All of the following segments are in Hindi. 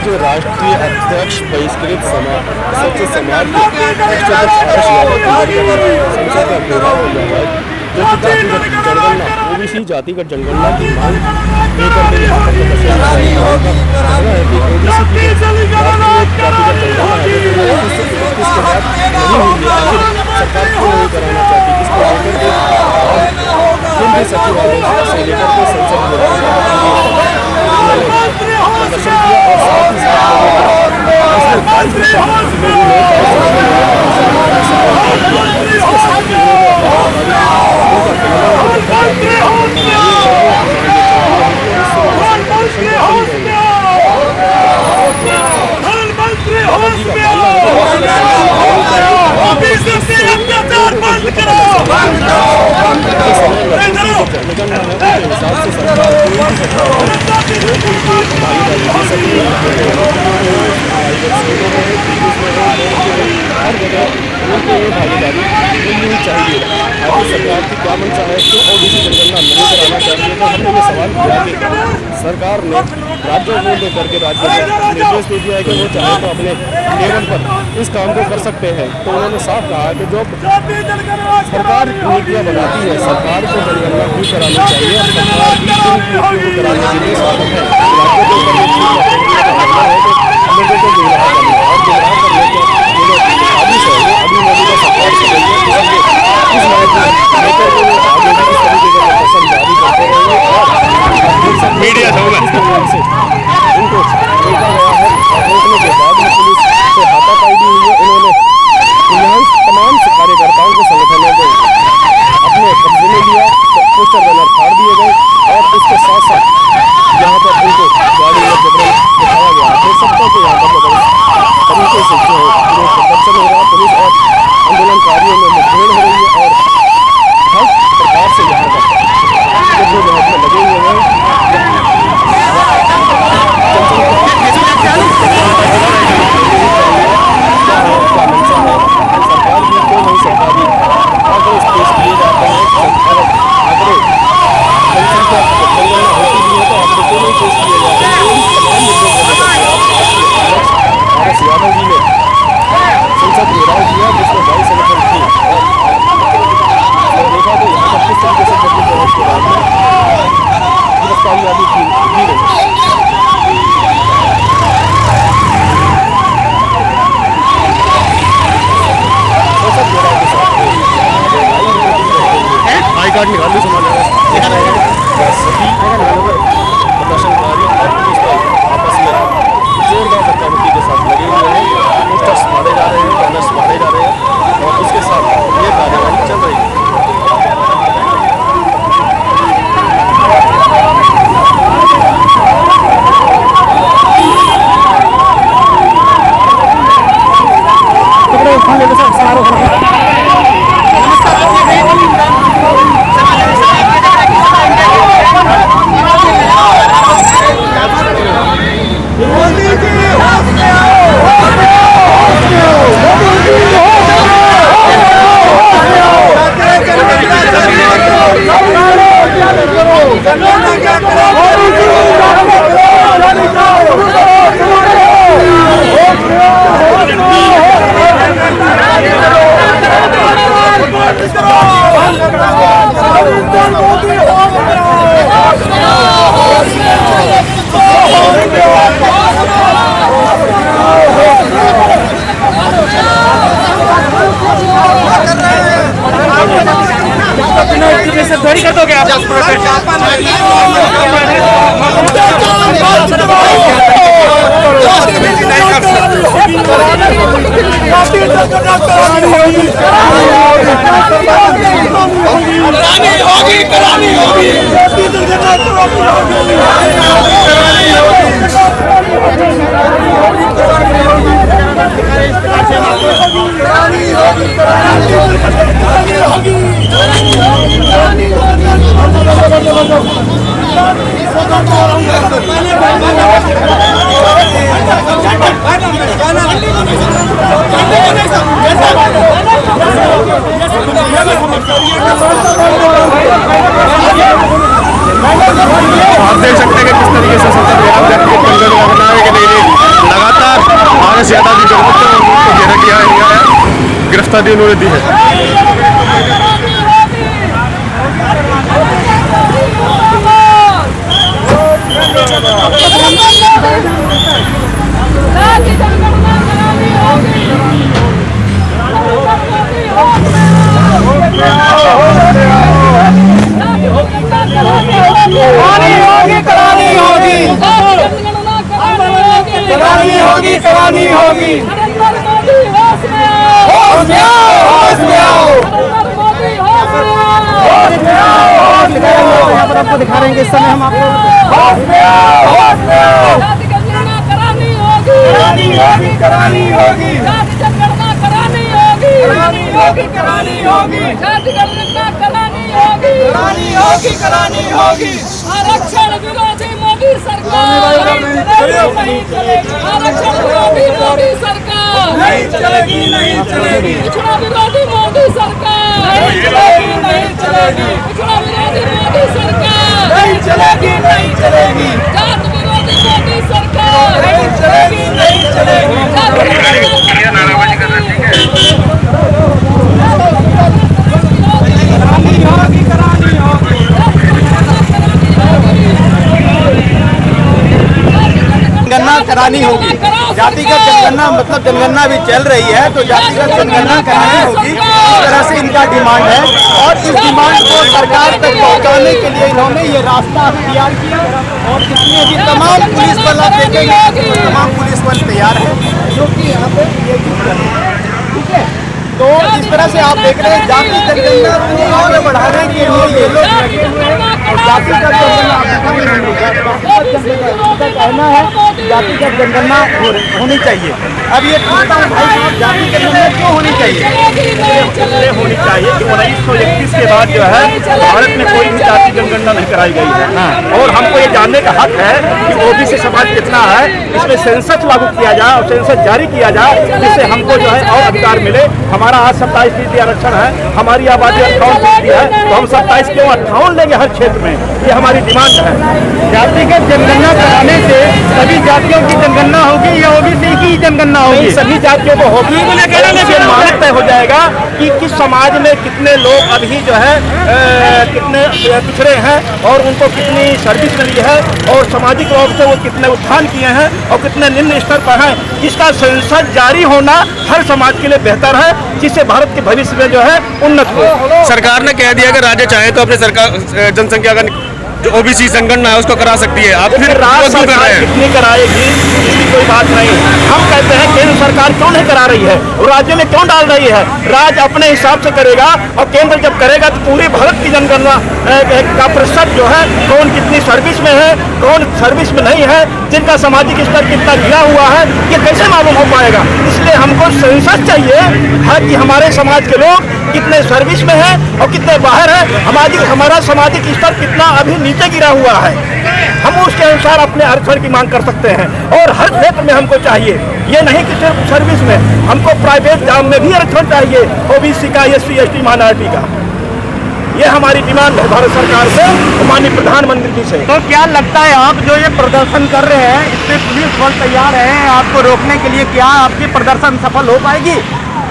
आज राष्ट्रीय अध्यक्ष बहिष्कृत सच समाज के संसद का घेराव हो गया है, जो कि जातिगत जनगणना ओबीसी जातिगत जनगणना की मांग लेकर के यहाँ पर प्रदर्शन है कि ओबीसी की जातिगत जनगणना है जो 1931 के बाद नहीं हुई है, आखिर सरकार क्यों नहीं कराना चाहती, इसको लेकर के केंद्रीय सचिवालय से लेकर के संसद प्रदर्शन किया और साथ ही साथ भागीदारी मिलनी चाहिए। आखिर सरकार की क्या मंशा है, क्यों ओबीसी जनगणना नहीं कराना चाहिए। तो हमने ये सवाल किया कि सरकार ने राज्यों को लेकर के राज्य को निर्देश दे दिया है कि वो चाहे तो अपने लेवल पर इस काम को कर सकते हैं। तो उन्होंने साफ कहा कि जो सरकार नीतियाँ बनाती है, सरकार को जनगणना भी करानी चाहिए और सरकार भी नीतियों को कराने के लिए स्वागत है। राज्यों के ऊपर लोगों को गुमराह करना और गुमराह करने के आदेश है वो अभी मौजूदा सरकार से रही है। इस मामले में नेता को आगे भी इस तरीके का प्रदर्शन जारी करते रहेंगे और मीडिया से इनको रोका गया है। रोकने के बाद में पुलिस से हाथापाई भी हुई है। उन्होंने यहाँ तमाम कार्यकर्ताओं के संगठनों को अपने कब्जे में लिया, पोस्टर बैनर फाड़ दिए गए और इसके साथ साथ यहाँ पर उनको गाड़ी में जबरन दिखाया गया। देख सकते हैं कि यहाँ पर तरीके से जो प्रदर्शन हो रहा, पुलिस और आंदोलनकारियों में मुठभेड़ हो रही है और हर प्रकार से यहाँ पर जद्दोजहद में लगे हुए हैं। क्या मंशा है, सरकार भी क्यों नहीं सरकारी आंकड़े पेश किए जाते हैं, आंकड़े जनसंख्या जनगणना होती भी है तो आंकड़े क्यों नहीं पेश किए जाते हैं। इन तमाम मुद्दों को लेकर आर एस यादव जी ने संसद घेराव किया जिसमें 22 संगठन थी और देखा तो यहाँ पर किस तरीके से जद्दोजहद के बाद में गिरफ्तारी आदि की गई। आई कार्ड निकाल ली सभी प्रदर्शनकारी और पुलिस बल आपस में जोरदार धक्का-मुक्की के साथ लगे हुए हैं। पोस्टर्स मारे जा रहे हैं, बैनर्स मारे जा रहे हैं और उसके साथ ये कार्यवाही चल रही है। थोड़ी कर दोगे आप करानी होगी आप देख सकते हैं कि किस तरीके से संसद में आप जनगणना बनाने के लिए व्यवस्था दी उन्होंने दी है। करानी होगी। होश में आओ, होश में आओ। यहाँ पर आपको दिखा रहे हैं कि इस समय हम आपको होश में आओ, होश में आओ। करानी होगी, करानी होगी, करानी होगी, करानी होगी, करानी होगी, करानी होगी, करानी होगी, करानी होगी। आरक्षण विरोधी मोदी सरकार नहीं चलेगी, आरक्षण विरोधी मोदी सरकार नहीं चलेगी, नहीं चलेगी। पिछड़ा विरोधी मोदी सरकार नहीं चलेगी, नहीं चलेगी। पिछड़ा विरोधी मोदी सरकार नहीं चलेगी, नहीं चलेगी। जात विरोधी मोदी सरकार नहीं चलेगी, नहीं चलेगी। जनगणना करानी होगी। जातिगत जनगणना मतलब जनगणना भी चल रही है, तो जातिगत जनगणना करानी होगी, इस तरह से इनका डिमांड है। और इस डिमांड को सरकार तक पहुंचाने के लिए इन्होंने ये रास्ता अख्तियार किया। और इसमें भी तमाम पुलिस बल आप देखेंगे, तमाम पुलिस बल तैयार है जो कि यहाँ पे ये चीज कर रहे हैं। ठीक है, तो इस तरह से आप देख रहे हैं जाति जनगणना को आगे बढ़ाने के लिए ये लोग लगे हुए हैं। जातिगत जनगणना कहना है जातिगत जनगणना होनी चाहिए। अब ये पूछता हूँ भाई साहब, जाति जनगणना क्यों होनी चाहिए? इसलिए होनी चाहिए कि 1931 के बाद जो है भारत में कोई भी जाति जनगणना नहीं कराई गई है। और हमको ये जानने का हक है कि ओबीसी समाज कितना है, इसमें सेंसस लागू किया जाए और सेंसस जारी किया जाए, जिससे हमको जो है और अधिकार मिले। हमारा आज 27% आरक्षण है, हमारी आबादी 58% है, तो हम 27 क्यों 58 लेंगे हर क्षेत्र में, ये हमारी डिमांड है। जातिगत जनगणना कराने से सभी जातियों की जनगणना होगी या ओबीसी की जनगणना होगी? सभी जातियों को होगी। इससे मानक तय हो जाएगा कि किस समाज में कितने लोग अभी जो है कितने पिछड़े हैं और उनको कितनी सर्विस मिली है और सामाजिक रूप से वो कितने उत्थान किए हैं और कितने निम्न स्तर पर हैं। इसका सेंसस जारी होना हर समाज के लिए बेहतर है, जिससे भारत के भविष्य में जो है उन्नत हो। सरकार ने कह दिया कि राज्य चाहे तो अपने सरकार जनसंख्या का जो ओबीसी संगणना है उसको करा सकती है। आप फिर राज्य सरकार कितनी कराएगी इसकी कोई बात नहीं। हम कहते हैं केंद्र सरकार क्यों नहीं करा रही है, राज्य में क्यों डाल रही है? राज्य अपने हिसाब से करेगा और केंद्र जब करेगा तो पूरे भारत की जनगणना का प्रतिशत जो है कौन कितनी सर्विस में है, कौन सर्विस में नहीं है, जिनका सामाजिक स्तर कितना गिरा हुआ है, ये कैसे मालूम हो पाएगा? इसलिए हमको सेंसस चाहिए है कि हमारे समाज के लोग कितने सर्विस में है और कितने बाहर है, हमारा सामाजिक स्तर कितना अभी नीचे गिरा हुआ है। हम उसके अनुसार अपने आरक्षण की मांग कर सकते हैं और हर क्षेत्र में हमको चाहिए। ये नहीं कि सिर्फ सर्विस में, हमको प्राइवेट जॉब में भी आरक्षण चाहिए, ओबीसी का, एससी एसटी माइनॉरिटी का। ये हमारी डिमांड है भारत सरकार से, माननीय प्रधानमंत्री जी से। तो क्या लगता है आप जो ये प्रदर्शन कर रहे हैं, इससे पुलिस बल तैयार है आपको रोकने के लिए, क्या आपकी प्रदर्शन सफल हो पाएगी?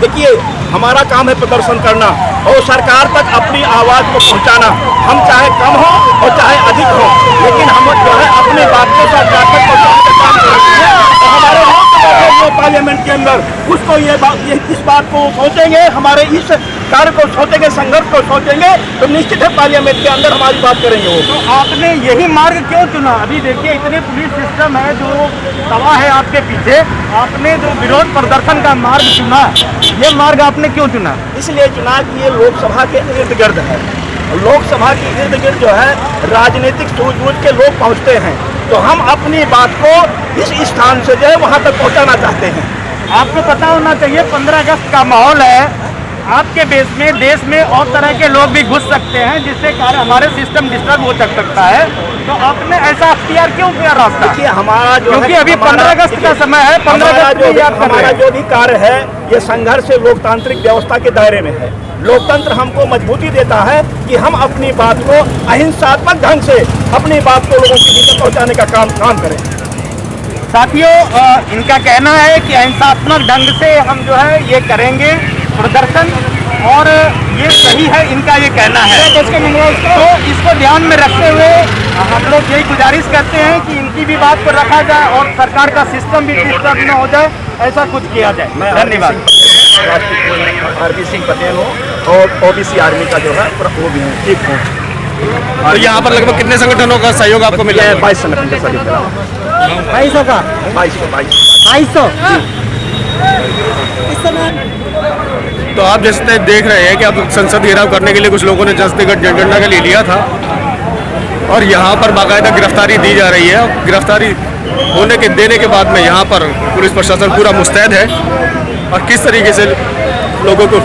देखिए, हमारा काम है प्रदर्शन करना और सरकार तक अपनी आवाज को पहुंचाना। हम चाहे कम हो और चाहे अधिक हो, लेकिन हम जो है अपनी बात को सरकार तक पहुंचाने का काम करते हैं। और हमारे पार्लियामेंट के अंदर उसको इस बात को सोचेंगे, हमारे इस कार्य को सोचेंगे, संघर्ष को सोचेंगे, तो निश्चित है पार्लियामेंट के अंदर हमारी बात करेंगे वो। तो आपने यही मार्ग क्यों चुना? अभी देखिए इतने पुलिस सिस्टम है जो तबाह है आपके पीछे, आपने जो विरोध प्रदर्शन का मार्ग चुना, ये मार्ग आपने क्यों चुना? इसलिए चुना कि ये लोकसभा के इर्द गिर्द है। लोकसभा के इर्द गिर्द जो है राजनीतिक सूझबूझ के लोग पहुंचते हैं, तो हम अपनी बात को इस स्थान से जो है वहां तक पहुंचाना चाहते हैं। आपको पता होना चाहिए 15 अगस्त का माहौल है, आपके बेस में देश में और तरह के लोग भी घुस सकते हैं, जिससे कारण हमारे सिस्टम डिस्टर्ब हो सकता है। तो आपने ऐसा अख्तियार क्यों किया रास्ता? देखिए, हमारा जो क्योंकि अभी 15 अगस्त का समय है, 15 अगस्त में हमारा जो भी कार्य है ये संघर्ष लोकतांत्रिक व्यवस्था के दायरे में है। लोकतंत्र हमको मजबूती देता है कि हम अपनी बात को अहिंसात्मक ढंग से अपनी बात को लोगों के बीच पहुंचाने का काम करें। साथियों, इनका कहना है कि अहिंसात्मक ढंग से हम जो है ये करेंगे प्रदर्शन और ये सही है, इनका ये कहना है। तो इसको ध्यान में रखते हुए हम लोग यही गुजारिश करते हैं कि इनकी भी बात पर रखा जाए और सरकार का सिस्टम भी डिस्टर्ब न हो जाए, ऐसा कुछ किया जाए। धन्यवाद। आरपी सिंह पटेल हो और ओबीसी आर्मी का जो है वो भी ठीक हो। तो यहाँ पर लगभग कितने संगठनों का सहयोग आपको मिला है? 22 संगठन का सहयोग मिला। 2200 का 2200 तो आप जैसे देख रहे हैं कि अब संसद घेराव करने के लिए कुछ लोगों ने जस्टिगढ़ जनगणना के लिए लिया था और यहाँ पर बाकायदा गिरफ्तारी दी जा रही है। गिरफ्तारी होने के देने के बाद में यहाँ पर पुलिस प्रशासन पूरा मुस्तैद है और किस तरीके से लोगों को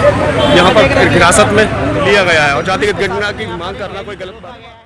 यहाँ पर हिरासत में लिया गया है और जातिगत जनगणना की मांग करना कोई गलत बात नहीं।